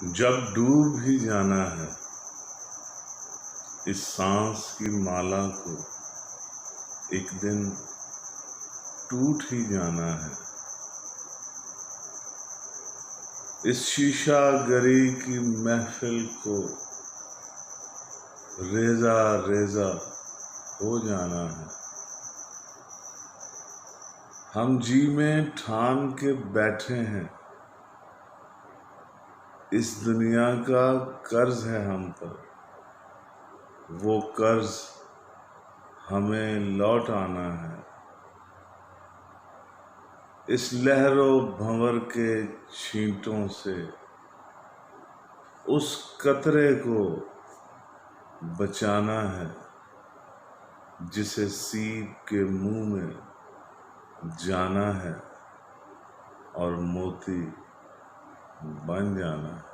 جب ڈوب ہی جانا ہے اس سانس کی مالا کو، ایک دن ٹوٹ ہی جانا ہے۔ اس شیشہ گری کی محفل کو ریزہ ریزہ ہو جانا ہے۔ ہم جی میں ٹھان کے بیٹھے ہیں، اس دنیا کا قرض ہے ہم پر، وہ قرض ہمیں لوٹ آنا ہے۔ اس لہر و بھنور کے چھینٹوں سے اس قطرے کو بچانا ہے جسے سیپ کے منہ میں جانا ہے اور موتی بن جانا ہے۔